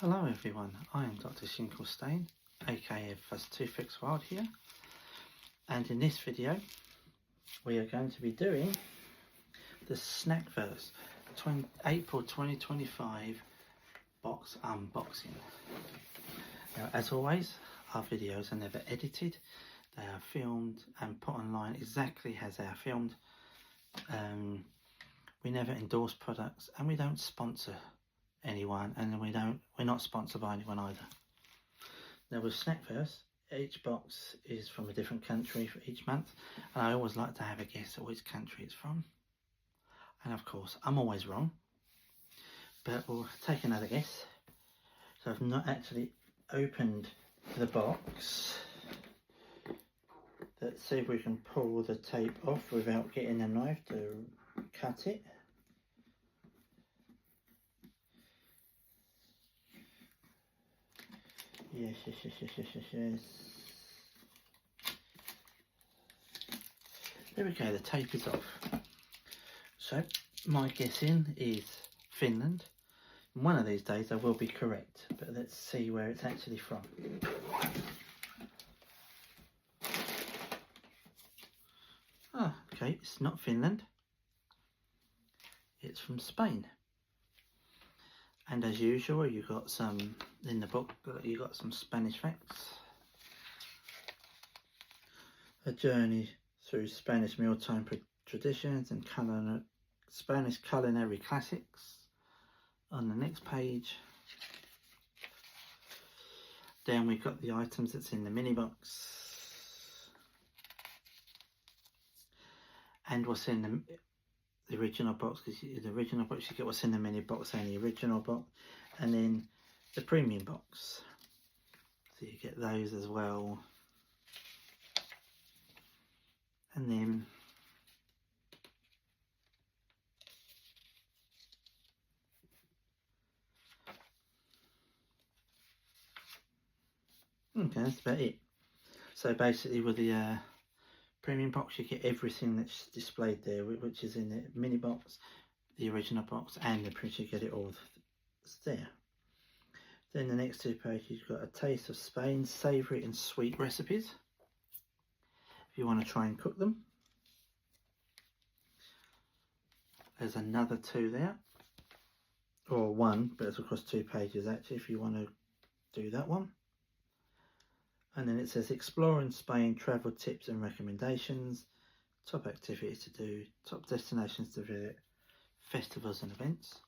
Hello everyone, I am Dr. Shinklestein, aka Fuzz Toothpicks Wild here, and in this video we are going to be doing the SnackVerse April 2025 box unboxing. Now, as always, our videos are never edited, they are filmed and put online exactly as they are filmed. We never endorse products and we don't sponsor anyone, and we're not sponsored by anyone either. Now with SnackVerse, each box is from a different country for each month, and I always like to have a guess at which country it's from, and of course I'm always wrong, but we'll take another guess. So I've not actually opened the box. Let's see if we can pull the tape off without getting a knife to cut it. Yes. There we go, the tape is off. So, my guessing is Finland. One of these days I will be correct, but let's see where it's actually from. Ah, okay, it's not Finland. It's from Spain. And as usual, you got some in the book. You got some Spanish facts. A journey through Spanish mealtime traditions and Spanish culinary classics. On the next page, then we've got the items that's in the mini box, and what's in the original box, because the original box you get what's in the mini box and the original box, and then the premium box, so you get those as well. And then okay, that's about it. So basically with the premium box you get everything that's displayed there, which is in the mini box, the original box, and the print. You get it all there. Then the next two pages you've got a taste of Spain's savoury and sweet recipes if you want to try and cook them. There's another two there, or one, but it's across 2 pages actually if you want to do that one. And then it says exploring Spain, travel tips and recommendations, top activities to do, top destinations to visit, festivals and events.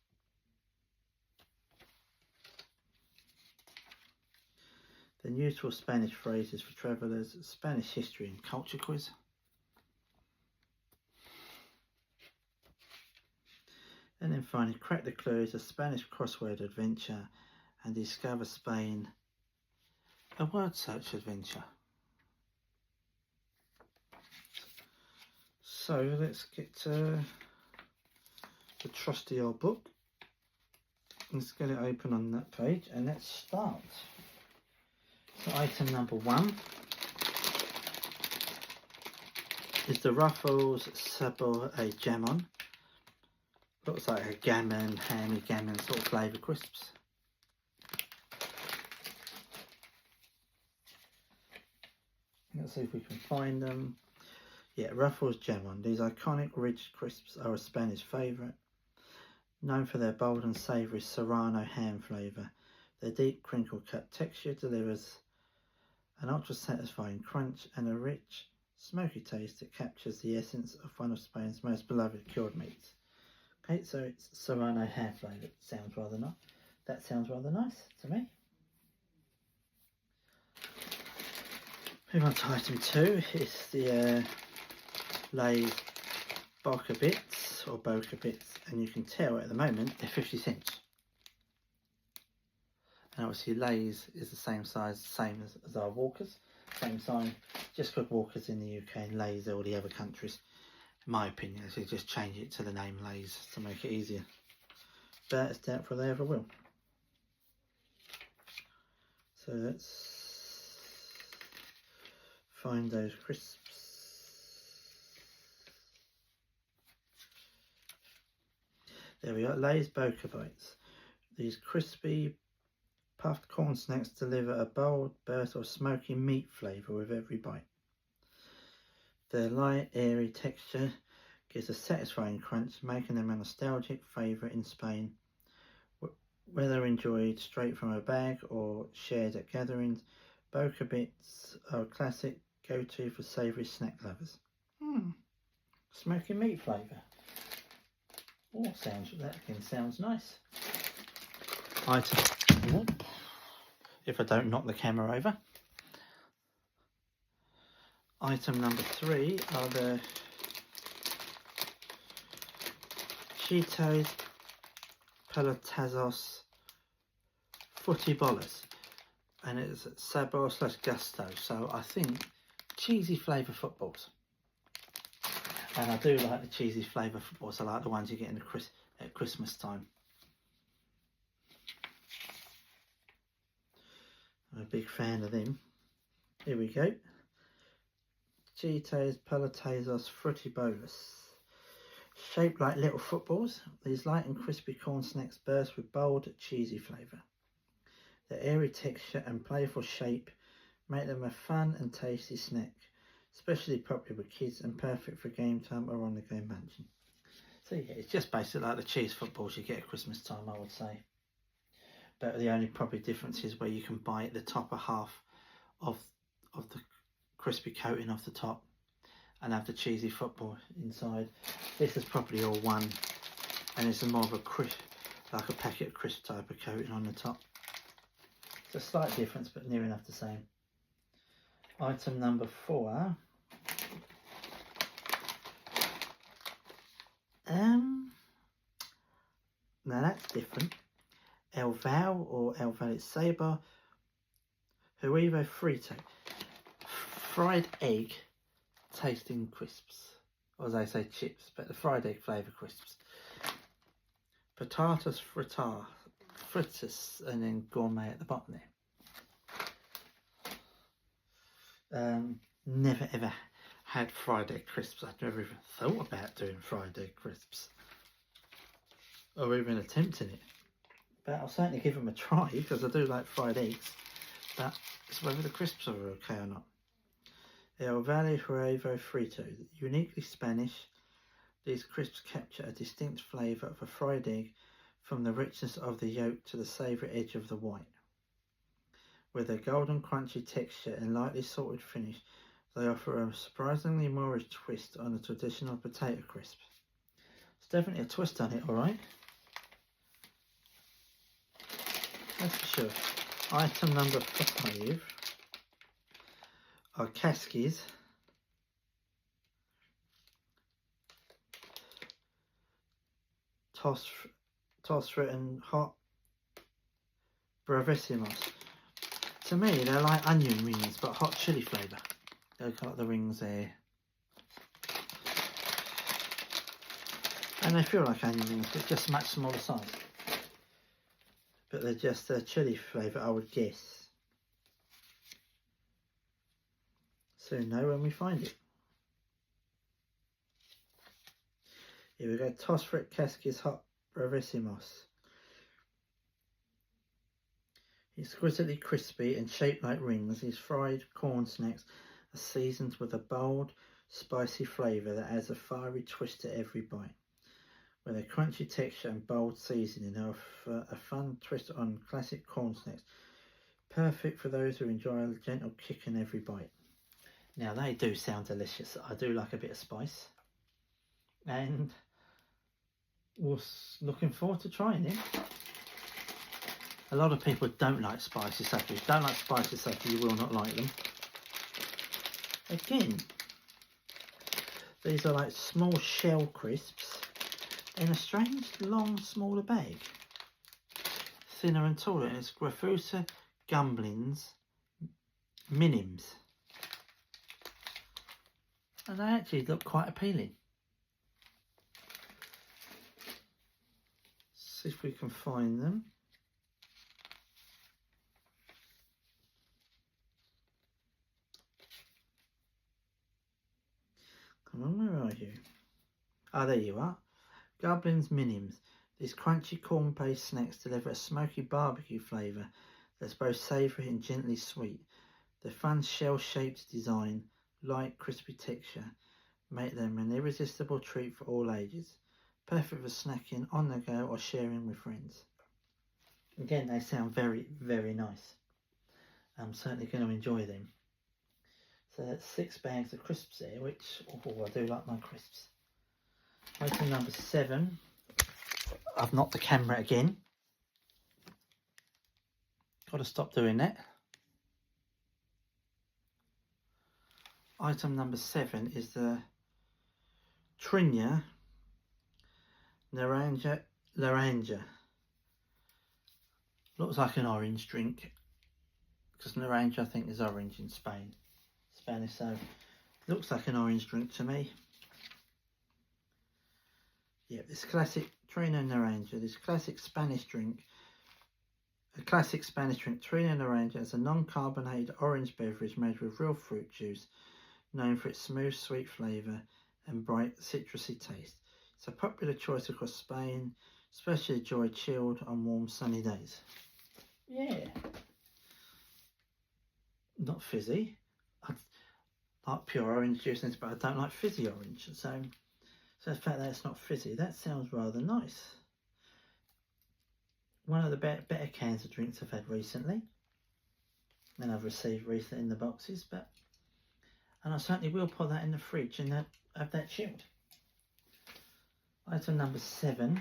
Then useful Spanish phrases for travellers, Spanish history and culture quiz. And then finally, crack the clues, a Spanish crossword adventure, and discover Spain, a word search adventure. So let's get to the trusty old book. Let's get it open on that page and let's start. So item number 1 is the Ruffles Sabor a Jamon. Looks like a gammon, hammy gammon sort of flavour crisps. Let's see if we can find them. Yeah, Ruffles Jamon. These iconic rich crisps are a Spanish favourite. Known for their bold and savoury serrano ham flavour, their deep crinkle cut texture delivers an ultra satisfying crunch and a rich, smoky taste that captures the essence of one of Spain's most beloved cured meats. Okay, so it's serrano ham flavour. Sounds rather nice. That sounds rather nice to me. Moving on to item 2, it's the Lay's Boca Bits, or Boca Bits, and you can tell at the moment they're 50 cents. And obviously Lay's is the same size, same as our Walkers, same size, just called Walkers in the UK and Lay's all the other countries. In my opinion, so just change it to the name Lay's to make it easier. But it's doubtful they ever will. So let's find those crisps. There we are, Lay's Boca Bites. These crispy Puffed corn snacks deliver a bold burst of smoky meat flavour with every bite. Their light, airy texture gives a satisfying crunch, making them a nostalgic favourite in Spain. Whether enjoyed straight from a bag or shared at gatherings, Boca Bits are a classic go-to for savoury snack lovers. Smoky meat flavour. Oh, that again sounds nice. Item. If I don't knock the camera over. Item number 3 are the Cheetos Pelotazos Footy Bollers, and it's Sabor / Gusto, so I think cheesy flavour footballs. And I do like the cheesy flavour footballs. I like the ones you get in at Christmas time. I'm a big fan of them. Here we go. Cheetos Pelotazos Fruity Bolus. Shaped like little footballs, these light and crispy corn snacks burst with bold, cheesy flavour. Their airy texture and playful shape make them a fun and tasty snack, especially popular with kids and perfect for game time or on the go munching. So yeah, it's just basically like the cheese footballs you get at Christmas time, I would say. But the only probably difference is where you can bite the top half of the crispy coating off the top and have the cheesy football inside. This is probably all one, and it's more of a crisp, like a packet of crisp type of coating on the top. It's a slight difference, but near enough the same. Item number 4. Now that's different. El Val or El Valle Saber Huevo Frito. Fried egg tasting crisps. Or as they say, chips, but the fried egg flavour crisps. Patatas fritas, and then gourmet at the bottom there. Never ever had fried egg crisps. I'd never even thought about doing fried egg crisps, or even attempting it. But I'll certainly give them a try, because I do like fried eggs. But it's whether the crisps are okay or not. El Valle Huevo Frito. Uniquely Spanish, these crisps capture a distinct flavour of a fried egg, from the richness of the yolk to the savoury edge of the white. With their golden crunchy texture and lightly salted finish, they offer a surprisingly Moorish twist on the traditional potato crisp. It's definitely a twist on it, alright? That's for sure. Item number 5 are Caskies tossed and hot bravissimos. To me, they're like onion rings, but hot chilli flavour. They've got the rings there, and they feel like onion rings, but just much smaller size. But they're just a chilli flavour, I would guess. Soon know when we find it. Here we go. Tossed Caskies hot bravissimos. Exquisitely crispy and shaped like rings, these fried corn snacks are seasoned with a bold, spicy flavour that adds a fiery twist to every bite. With a crunchy texture and bold seasoning, they offer a fun twist on classic corn snacks, perfect for those who enjoy a gentle kick in every bite. Now they do sound delicious. I do like a bit of spice, and was looking forward to trying it. A lot of people don't like spicy stuff. If you don't like spicy stuff, you will not like them. Again, these are like small shell crisps in a strange, long, smaller bag. Thinner and taller. And it's Graffusa Gumblins Minims. And they actually look quite appealing. See if we can find them. Come on, where are you? Ah, there you are. Goblin's Minims. These crunchy corn-based snacks deliver a smoky barbecue flavour that's both savoury and gently sweet. The fun shell-shaped design, light crispy texture, make them an irresistible treat for all ages. Perfect for snacking on the go or sharing with friends. Again, they sound very, very nice. I'm certainly going to enjoy them. So that's 6 bags of crisps there, which, oh, I do like my crisps. Item number 7. I've knocked the camera again. Got to stop doing that. Item number 7 is the Trinia Naranja. Looks like an orange drink, because naranja I think is orange in Spanish, so looks like an orange drink to me. Yeah, this classic Trinia Naranja, this classic Spanish drink. A classic Spanish drink, Trinia Naranja, is a non-carbonated orange beverage made with real fruit juice, known for its smooth, sweet flavour and bright, citrusy taste. It's a popular choice across Spain, especially enjoyed chilled on warm, sunny days. Yeah. Not fizzy. I like pure orange juice, but I don't like fizzy orange. So the fact that it's not fizzy, that sounds rather nice. One of the better cans of drinks I've had recently, and I've received recently in the boxes, and I certainly will put that in the fridge and have that chilled. Item number 7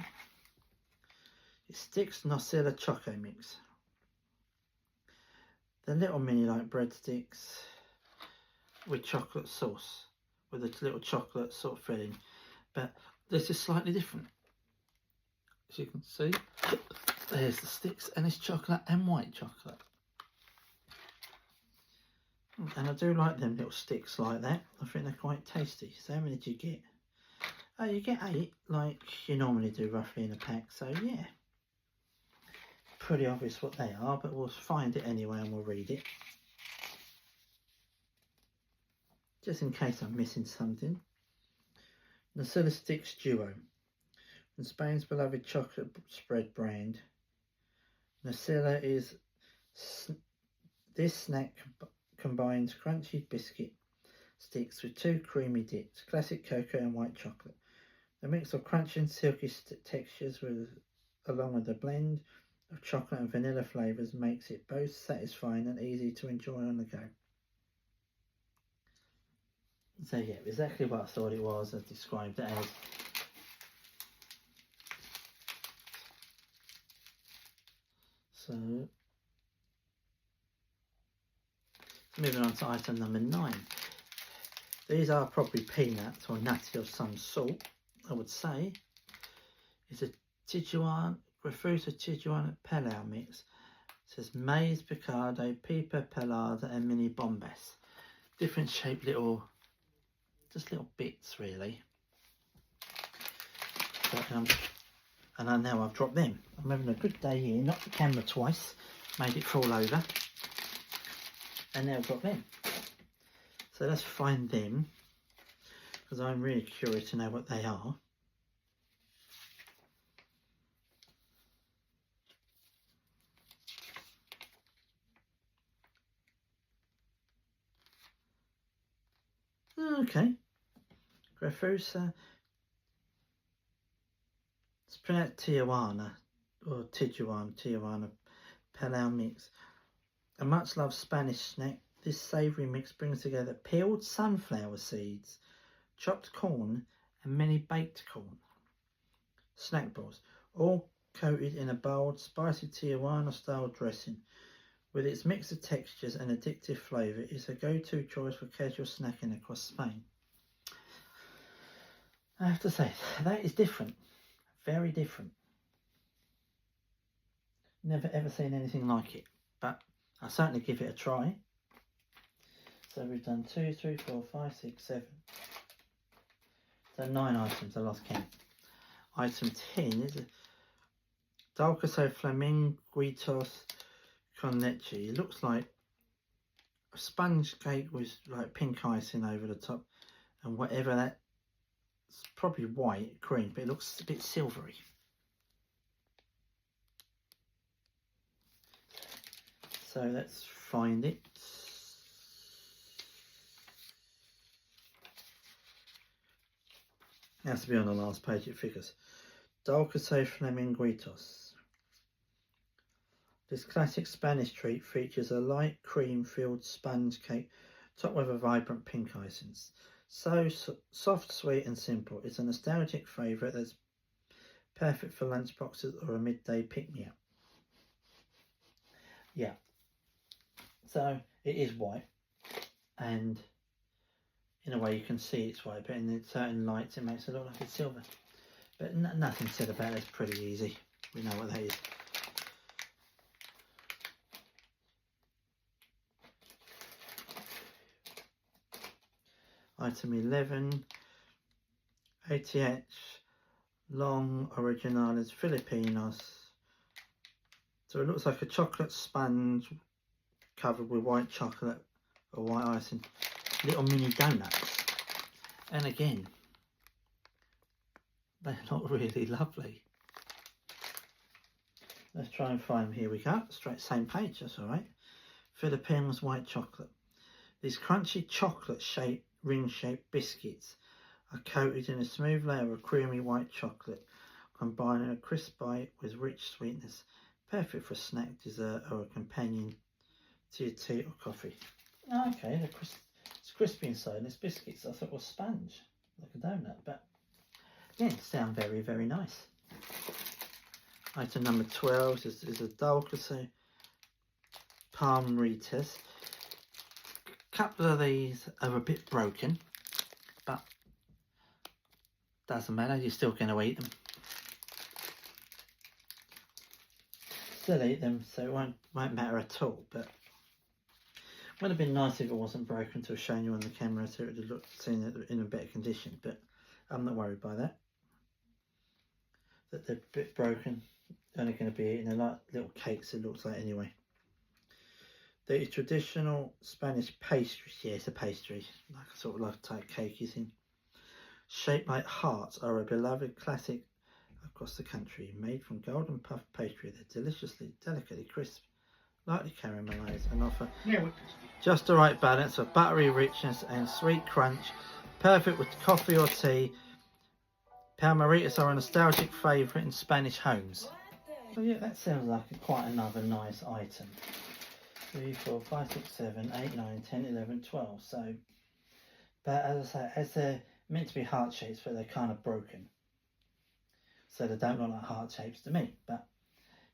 is Sticks Nocilla Choco Mix. They're little mini like breadsticks with chocolate sauce, with a little chocolate sort of filling, but this is slightly different. As you can see, there's the sticks, and it's chocolate and white chocolate. And I do like them little sticks like that. I think they're quite tasty. So how many did you get? Oh, you get 8, like you normally do roughly in a pack. So yeah, pretty obvious what they are, but we'll find it anyway and we'll read it. Just in case I'm missing something. Nocilla Sticks Duo. From Spain's beloved chocolate spread brand, Nocilla is this snack combines crunchy biscuit sticks with 2 creamy dips, classic cocoa and white chocolate. The mix of crunchy and silky textures along with a blend of chocolate and vanilla flavours makes it both satisfying and easy to enjoy on the go. So yeah, exactly what I thought it was. I described it as. So moving on to item number 9. These are probably peanuts or nutty of some sort, I would say. It's a Tijuana, Grafruta Tijuana Palau mix. It says maize, picado, pipa pelada and mini bombas. Different shaped little, just little bits really. So, and now I've dropped them. I'm having a good day here, knocked the camera twice, made it fall over. And now I've got them. So let's find them, because I'm really curious to know what they are. Okay. Grafruta. It's pronounced Tijuana, or Tijuana Palau mix. A much loved Spanish snack, this savoury mix brings together peeled sunflower seeds, chopped corn and many baked corn snack balls, all coated in a bold, spicy Tijuana style dressing. With its mix of textures and addictive flavour, it's a go-to choice for casual snacking across Spain. I have to say, that is different, very different. Never ever seen anything like it, but I'll certainly give it a try. So we've done 2, 3, 4, 5, 6, 7. So 9 items, I lost count. Item 10 is a Dulcaso Flamenguitos con leche. It looks like a sponge cake with like pink icing over the top and whatever that, it's probably white cream, but it looks a bit silvery. So let's find it. It has to be on the last page, it figures. Dulce Flamenguitos. This classic Spanish treat features a light cream-filled sponge cake topped with a vibrant pink icing. So soft, sweet and simple. It's a nostalgic favourite that's perfect for lunchboxes or a midday pick-me-up. Yeah. So it is white, and in a way you can see it's white, but in certain lights it makes it look like it's silver. But nothing said about it. It's pretty easy. We know what that is. Item 11, ATH Long Originales Filipinos. So it looks like a chocolate sponge covered with white chocolate or white icing. Little mini donuts. And again, they're not really lovely. Let's try and find them. Here we go. Straight same page, that's alright. Filipinos white chocolate. These crunchy chocolate shaped ring-shaped biscuits are coated in a smooth layer of creamy white chocolate, combining a crisp bite with rich sweetness, perfect for a snack, dessert or a companion to your tea or coffee. Okay, it's crispy inside and it's biscuits. I thought it was sponge, like a donut, but yeah, it sounds very, very nice. Item number 12 is a Dulce Palmeritas. Couple of these are a bit broken, but doesn't matter, you're still going to eat them. Still eat them, so it won't matter at all. But it would have been nice if it wasn't broken to have shown you on the camera, so it would have seen it in a better condition. But I'm not worried by that. That they're a bit broken, only going to be eating. They're like little cakes, it looks like anyway. The traditional Spanish pastry, yeah, it's a pastry, like a sort of like type cake is in. Shaped like hearts are a beloved classic across the country. Made from golden puff pastry, they're deliciously, delicately crisp, lightly caramelised, and offer just the right balance of buttery richness and sweet crunch, perfect with coffee or tea. Palmeritas are a nostalgic favourite in Spanish homes. So yeah, that sounds like quite another nice item. 3, 4, 5, 6, 7, 8, 9, 10, 11, 12. So, but as I say, as they're meant to be heart shapes, but they're kind of broken. So they don't look like heart shapes to me. But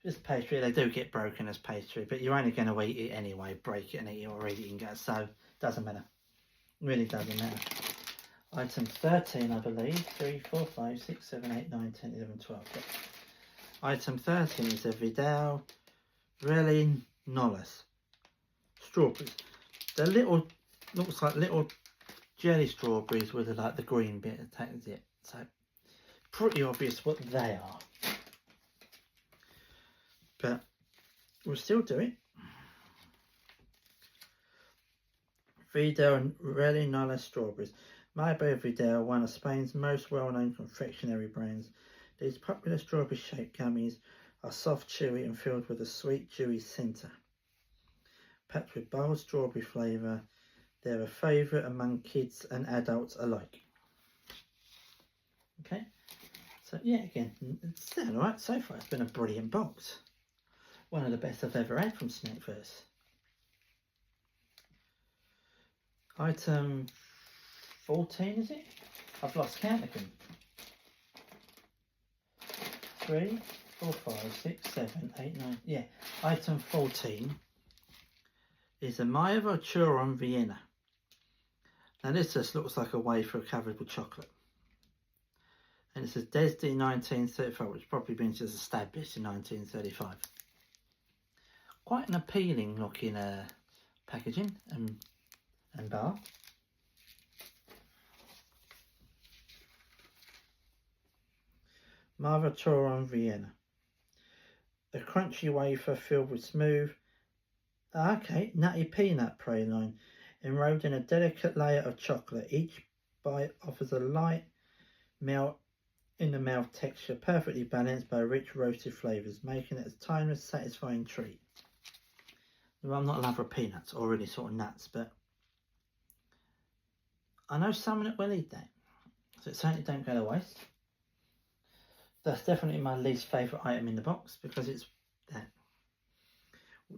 just pastry, they do get broken as pastry, but you're only going to eat it anyway, break it and eat it or eat it and go. So, doesn't matter. Really doesn't matter. Item 13, I believe. 3, 4, 5, 6, 7, 8, 9, 10, 11, 12. But item 13 is a Vidal Really Nolles. Strawberries. They're little, looks like little jelly strawberries with like the green bit attached to it. So pretty obvious what they are. But we'll still do it. Vidal Really Nolles strawberries. Made by Vidal, one of Spain's most well-known confectionery brands. These popular strawberry-shaped gummies are soft, chewy and filled with a sweet, dewy centre. Packed with bold strawberry flavour, they're a favourite among kids and adults alike. Okay, so yeah, again, it's done alright so far. It's been a brilliant box. One of the best I've ever had from SnackVerse. Item 14, is it? I've lost count again. 3, 4, 5, 6, 7, 8, 9. Yeah, item 14 is a Maeva Churon Vienna. Now this just looks like a wafer covered with chocolate. And it says Desdi 1935, which probably means just established in 1935. Quite an appealing looking packaging and bar. Maeva Churon Vienna. A crunchy wafer filled with smooth, nutty peanut praline, enrobed in a delicate layer of chocolate. Each bite offers a light melt in the mouth texture, perfectly balanced by rich roasted flavours, making it a timeless, satisfying treat. I'm not a lover of peanuts or any sort of nuts, but I know someone that will eat that, so it certainly don't go to waste. That's definitely my least favourite item in the box because it's that.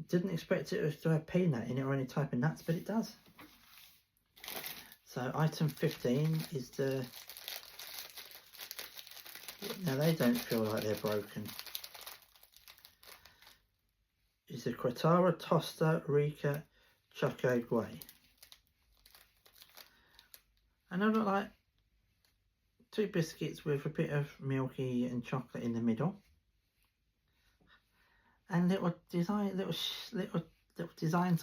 Didn't expect it to have peanut in it or any type of nuts, but it does. So item 15 is the... Now they don't feel like they're broken. It's the Quatara Tosta Rica Choco Guay. And they look like 2 biscuits with a bit of milky and chocolate in the middle. And little designs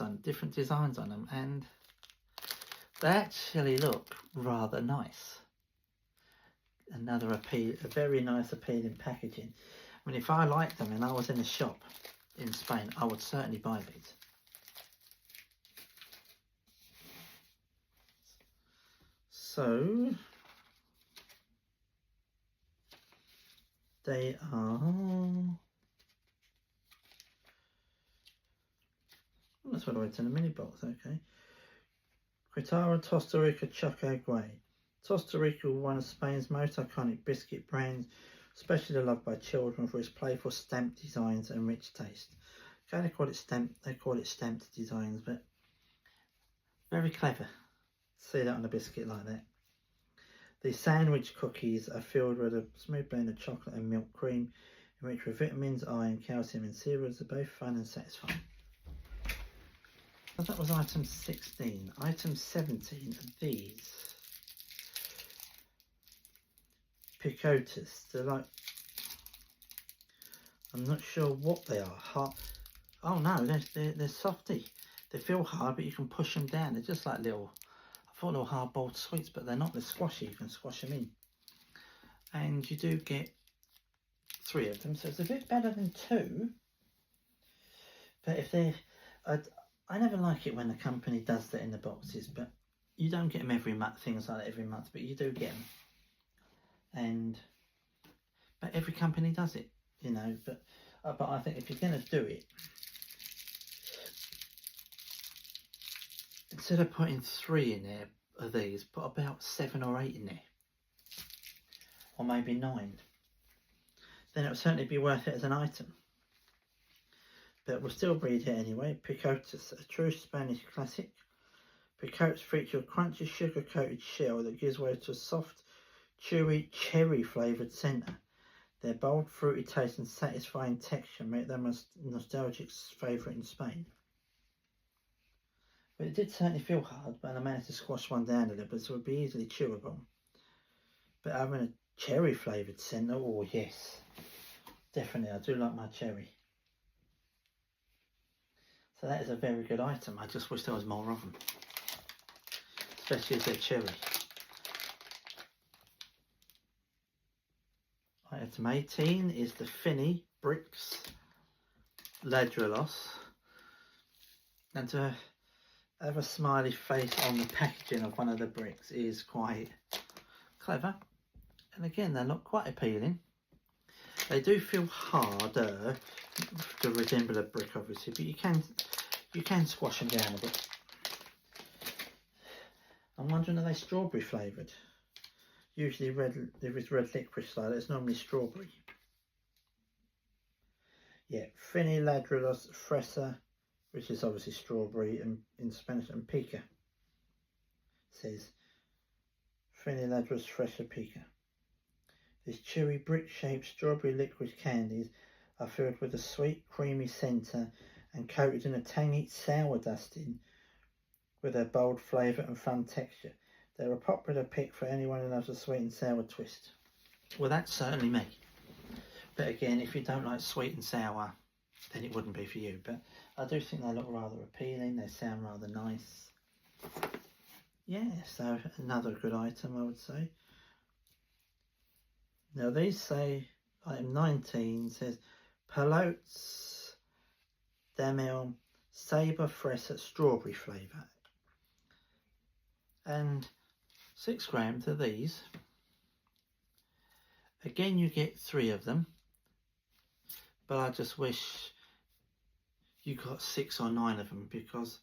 on, different designs on them, and they actually look rather nice. Another a very nice appealing packaging. I mean, if I liked them and I was in a shop in Spain, I would certainly buy these. So they are... That's what I went in a mini box, okay. Quatara Tosta Rica Choco Guay. Tosta Rica, one of Spain's most iconic biscuit brands, especially loved by children for its playful stamped designs and rich taste. Okay, they call it stamped designs, but very clever. See that on a biscuit like that. The sandwich cookies are filled with a smooth blend of chocolate and milk cream, enriched with vitamins, iron, calcium and cereals. Are both fun and satisfying. So that was item 16. Item 17 are these picotas. They're like, I'm not sure what they are. Hard. Oh no, they're softy. They feel hard, but you can push them down. They're just like little, I thought they were hard-boiled sweets, but they're not. They're squashy. You can squash them in. And you do get 3 of them, so it's a bit better than 2. But if they're... I never like it when the company does that in the boxes, but you don't get them every month, things like that every month, but you do get them. But every company does it, you know, but I think if you're going to do it, instead of putting 3 in there of these, put about 7 or 8 in there, or maybe 9. Then it would certainly be worth it as an item. But we'll still read it anyway. Picotas, a true Spanish classic. Picotas feature a crunchy sugar-coated shell that gives way to a soft, chewy, cherry-flavoured centre. Their bold, fruity taste and satisfying texture make them a nostalgic favourite in Spain. But it did certainly feel hard, but I managed to squash one down a little bit, so it would be easily chewable. But having a cherry-flavoured centre, oh yes. Definitely, I do like my cherry. So that is a very good item. I just wish there was more of them, especially if they're cherry. Item 18 is the Finny Bricks Ladrillos, and to have a smiley face on the packaging of one of the bricks is quite clever. And again, they look quite appealing. They do feel harder to resemble a brick, obviously, but you can squash them down a bit. I'm wondering, are they strawberry flavoured? Usually there is red licorice like that. It's normally strawberry. Yeah, Finny Ladrillos Fresa, which is obviously strawberry in Spanish, and pica. It says Finny Ladrillos Fresa Pica. These chewy brick-shaped strawberry licorice candies are filled with a sweet, creamy centre and coated in a tangy sour dusting with a bold flavour and fun texture. They're a popular pick for anyone who loves a sweet and sour twist. Well, that's certainly me. But again, if you don't like sweet and sour, then it wouldn't be for you. But I do think they look rather appealing. They sound rather nice. Yeah, so another good item, I would say. Now these say, item 19 says, Pelotes Damel Sabre Fresa Strawberry Flavour. And 6 grams of these. Again, you get 3 of them. But I just wish you got 6 or 9 of them, because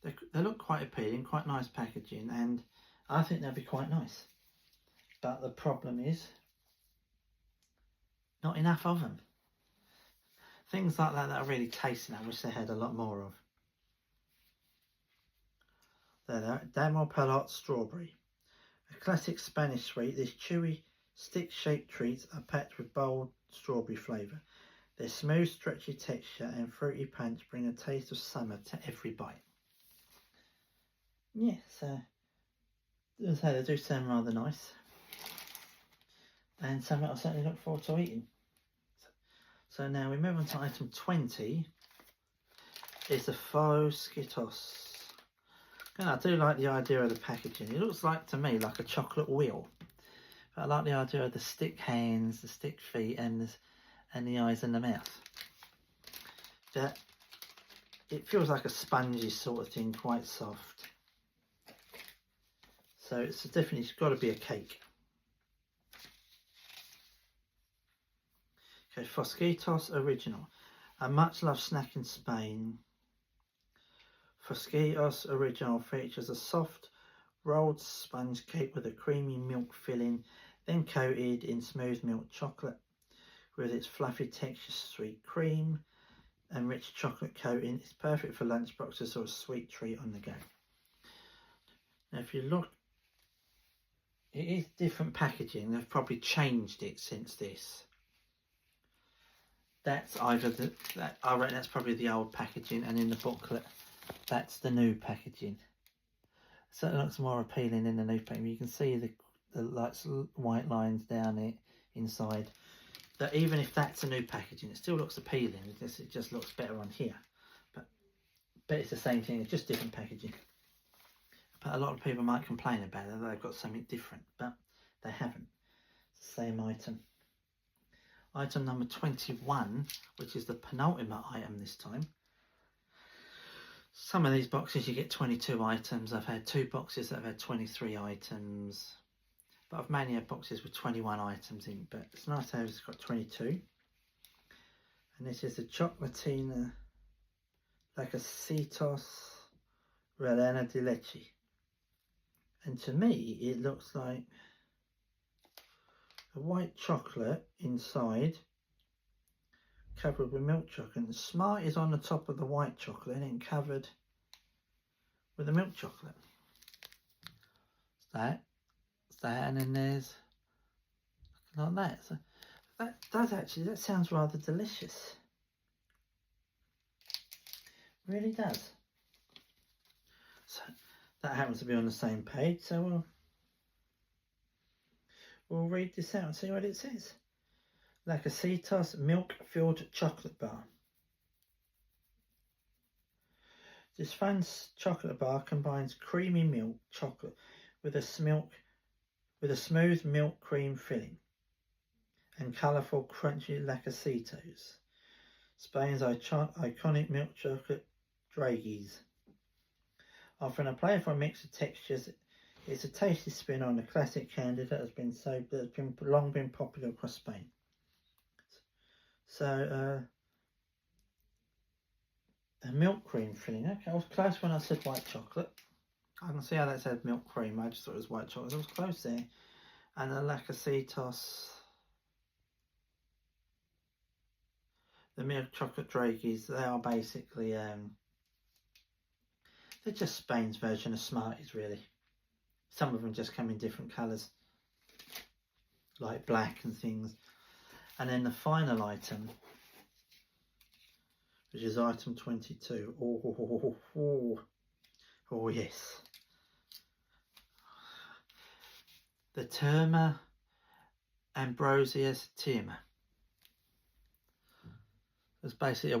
they look quite appealing, quite nice packaging, and I think they'll be quite nice. But the problem is, not enough of them. Things like that are really tasty, I wish they had a lot more of. There they are. Damo Pelot Strawberry. A classic Spanish sweet, these chewy, stick-shaped treats are packed with bold strawberry flavour. Their smooth, stretchy texture and fruity punch bring a taste of summer to every bite. Yeah, so as I say, they do sound rather nice, and something I certainly look forward to eating. So now we move on to item 20. Is the faux Skittles. And I do like the idea of the packaging. It looks like, to me, like a chocolate wheel. But I like the idea of the stick hands, the stick feet, and the eyes and the mouth. That it feels like a spongy sort of thing, quite soft. So it's got to be a cake. Okay, Fosquitos Original. A much loved snack in Spain. Fosquitos Original features a soft rolled sponge cake with a creamy milk filling, then coated in smooth milk chocolate. With its fluffy texture, sweet cream and rich chocolate coating, it's perfect for lunchboxes or a sweet treat on the go. Now if you look, it is different packaging. They've probably changed it since this. That's either I reckon that's probably the old packaging, and in the booklet that's the new packaging. So it looks more appealing in the new packaging. You can see the like white lines down it inside. That even if that's a new packaging, it still looks appealing. It just looks better on here. But it's the same thing. It's just different packaging. But a lot of people might complain about it. They've got something different, but they haven't. It's the same item. Item number 21, which is the penultimate item this time. Some of these boxes you get 22 items. I've had 2 boxes that have had 23 items. But I've mainly had boxes with 21 items in. But it's nice to have it's got 22. And this is the Chocolatina Lacasitos Relena de Leche. And to me, it looks like a white chocolate inside, covered with milk chocolate. And the Smart is on the top of the white chocolate and then covered with the milk chocolate. It's that, and then there's like that. So that sounds rather delicious. It really does. So that happens to be on the same page, so we'll read this out and see what it says. Lacasitos milk-filled chocolate bar. This fun chocolate bar combines creamy milk chocolate with a smooth milk cream filling and colourful crunchy Lacasitos. Spain's iconic milk chocolate Dragies. Offering a playful mix of textures, it's a tasty spin on the classic candy that has long been popular across Spain. So a milk cream filling. Okay, I was close when I said white chocolate. I can see how that said milk cream. I just thought it was white chocolate. I was close there. And the Lacasitos, the milk chocolate Dragies, they are basically they're just Spain's version of Smarties, really. Some of them just come in different colours, like black and things. And then the final item, which is item 22. Oh yes. The Terma Ambrosia's Terma. It's basically a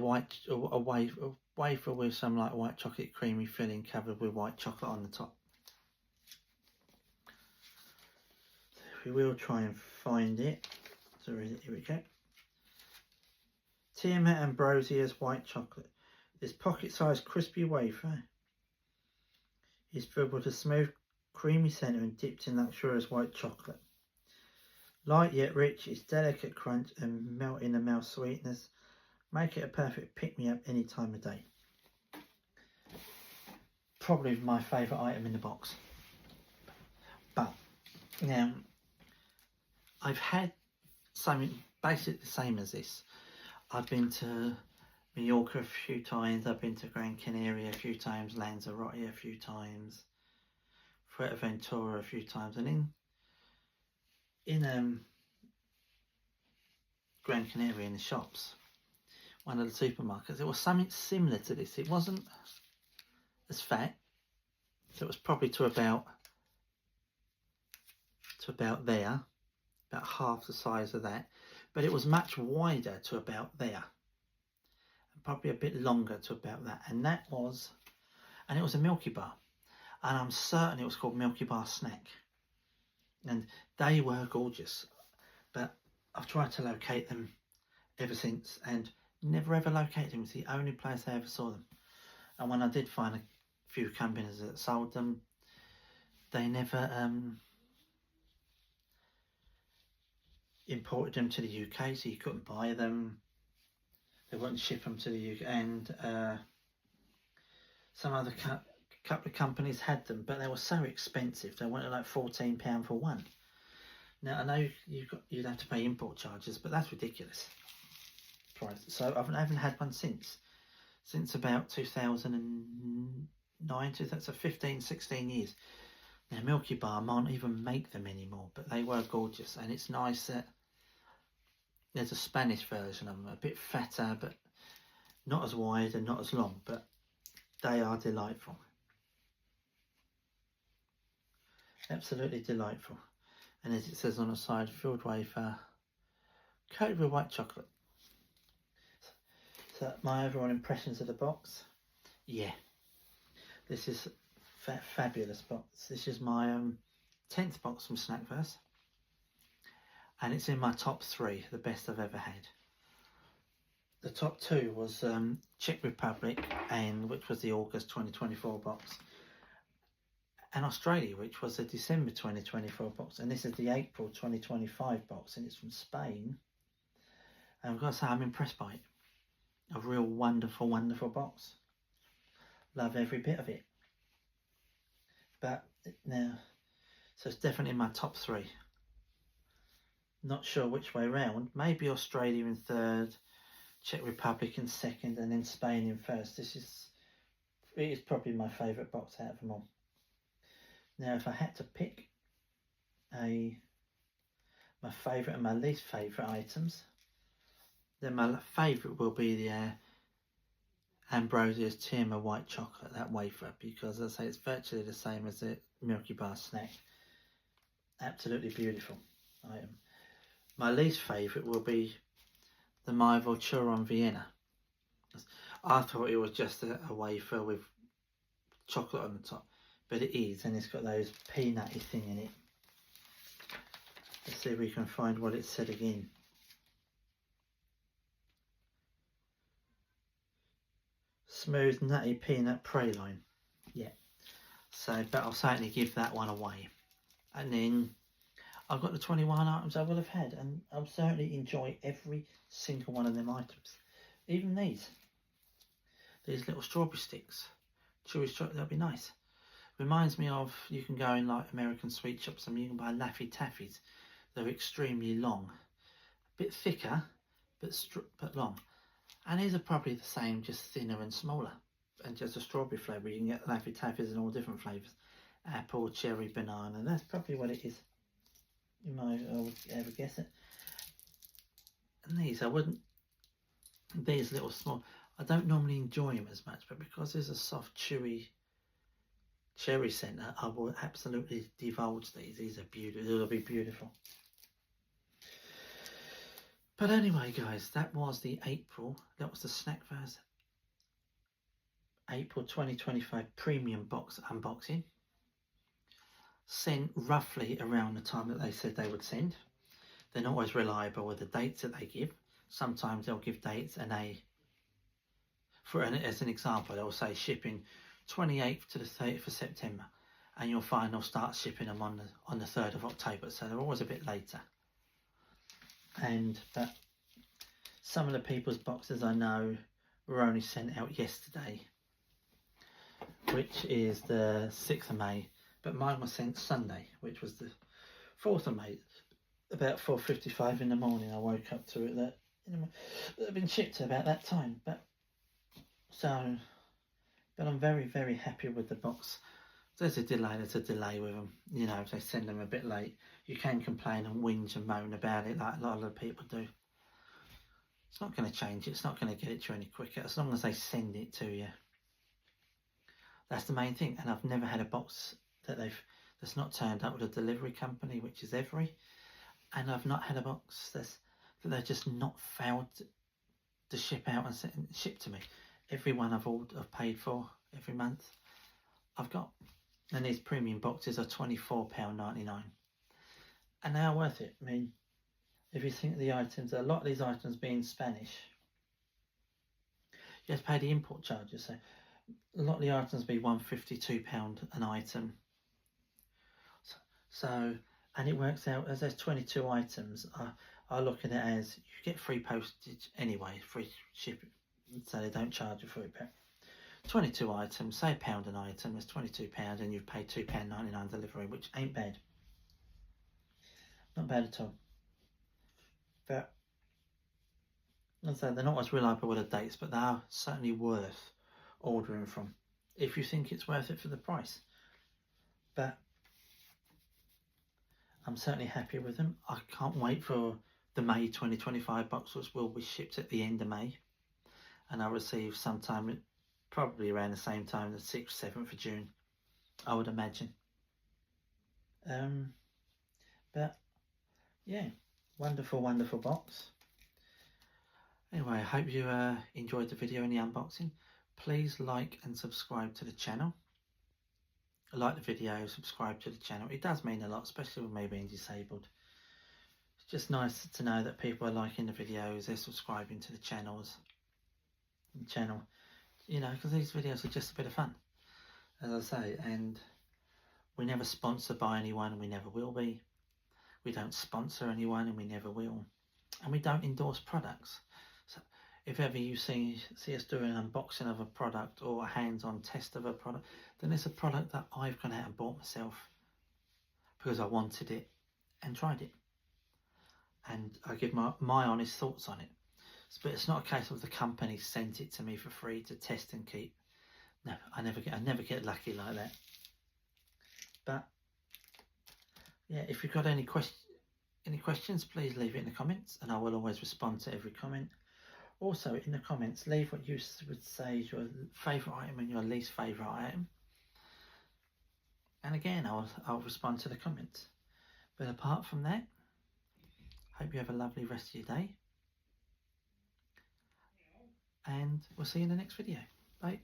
wafer with some like white chocolate creamy filling covered with white chocolate on the top. So we will try and find it. So here we go. Terma Ambrosia's white chocolate. This pocket-sized crispy wafer is filled with a smooth creamy centre and dipped in luxurious white chocolate. Light yet rich, its delicate crunch and melt in the mouth sweetness Make it a perfect pick-me-up any time of day. Probably my favourite item in the box. But now I've had something basically the same as this. I've been to Mallorca a few times, I've been to Gran Canaria a few times, Lanzarote a few times, Fuerteventura a few times, and in Gran Canaria, in the shops, one of the supermarkets, it was something similar to this. It wasn't as fat, so it was probably to about there, about half the size of that, but it was much wider to about there, and probably a bit longer to about that, and it was a Milky Bar, and I'm certain it was called Milky Bar Snack, and they were gorgeous, but I've tried to locate them ever since and never ever located them. It's the only place I ever saw them, and when I did find a few companies that sold them, they never imported them to the UK, so you couldn't buy them. They wouldn't ship them to the UK, and some other couple of companies had them, but they were so expensive. They wanted like £14 for one. Now I know you'd have to pay import charges, but that's ridiculous price. So I haven't had one since about 2009. So 15-16 years. Now Milky Bar might even make them anymore, but they were gorgeous, and it's nice that there's a Spanish version of them, a bit fatter, but not as wide and not as long, but they are delightful. Absolutely delightful. And as it says on the side, filled wafer, coated with white chocolate. So my overall impressions of the box, yeah, this is fabulous box. This is my 10th box from SnackVerse, and it's in my top 3, the best I've ever had. The top 2 was Czech Republic, which was the August 2024 box, and Australia, which was the December 2024 box, and this is the April 2025 box, and it's from Spain. And I've got to say, I'm impressed by it. A real wonderful, wonderful box. Love every bit of it. But now, so it's definitely in my top 3. Not sure which way round. Maybe Australia in 3rd, Czech Republic in 2nd, and then Spain in 1st. It is probably my favourite box out of them all. Now, if I had to pick my favourite and my least favourite items, then my favourite will be the Ambrosia's Tirma white chocolate, that wafer, because as I say, it's virtually the same as the Milky Bar Snack. Absolutely beautiful item. My least favourite will be the Maivo Churon Vienna. I thought it was just a wafer with chocolate on the top, but it is, and it's got those peanutty thing in it. Let's see if we can find what it said again. Smooth nutty peanut praline. Yeah, so but I'll certainly give that one away. And then I've got the 21 items I will have had, and I'll certainly enjoy every single one of them items. Even these little strawberry sticks, chewy strawberry, that'll be nice. Reminds me of, you can go in like American sweet shops and you can buy Laffy Taffies. They're extremely long, a bit thicker, but long. And these are probably the same, just thinner and smaller, and just a strawberry flavour. You can get Laffy Taffies in all different flavours. Apple, cherry, banana, that's probably what it is. I would ever guess it. And these little small, I don't normally enjoy them as much, but because there's a soft, chewy cherry centre, I will absolutely divulge these. These are beautiful. They'll be beautiful. But anyway, guys, that was the SnackVerse April 2025 premium box unboxing. Sent roughly around the time that they said they would send. They're not always reliable with the dates that they give. Sometimes they'll give dates, and as an example, they'll say shipping 28th to the 30th of September, and you'll find they'll start shipping them on the 3rd of October, so they're always a bit later. But some of the people's boxes I know were only sent out yesterday, which is the 6th of May, but mine was sent Sunday, which was the 4th of May. About 4:55 in the morning I woke up to it that it had been shipped about that time. But I'm very, very happy with the box. There's a delay with them. You know, if they send them a bit late, you can complain and whinge and moan about it like a lot of the people do. It's not going to change it. It's not going to get it to you any quicker as long as they send it to you. That's the main thing. And I've never had a box that's not turned up with a delivery company, which is Every. And I've not had a box that they're just not failed to ship out and ship to me. Every one I've paid for every month, I've got. And these premium boxes are £24.99. And they are worth it. I mean, if you think of the items, a lot of these items being Spanish, you have to pay the import charges. So a lot of the items be £152 an item. So, and it works out as there's 22 items. I look at it as you get free postage anyway, free shipping, so they don't charge you for it. 22 items, say £1 an item, it's £22 and you've paid £2.99 delivery, which ain't bad. Not bad at all. But they're not as reliable with the dates, but they are certainly worth ordering from if you think it's worth it for the price. But I'm certainly happy with them. I can't wait for the May 2025 box, which will be shipped at the end of May, and I'll receive sometime probably around the same time, the 6th, 7th of June, I would imagine. But yeah, wonderful box. Anyway, I hope you enjoyed the video and the unboxing. Please like and subscribe to the channel. Like the video, subscribe to the channel. It does mean a lot, especially with me being disabled. It's just nice to know that people are liking the videos, they're subscribing to the channel, you know, because these videos are just a bit of fun, as I say. And we never sponsor by anyone, and we never will be. We don't sponsor anyone, and we never will. And we don't endorse products. So if ever you see us doing an unboxing of a product or a hands-on test of a product, then it's a product that I've gone out and bought myself because I wanted it and tried it. And I give my honest thoughts on it. But it's not a case of the company sent it to me for free to test and keep. No, I never get lucky like that. But yeah, if you've got any questions, please leave it in the comments, and I will always respond to every comment. Also, in the comments, leave what you would say is your favourite item and your least favourite item. And again, I'll respond to the comments. But apart from that, hope you have a lovely rest of your day. And we'll see you in the next video. Bye.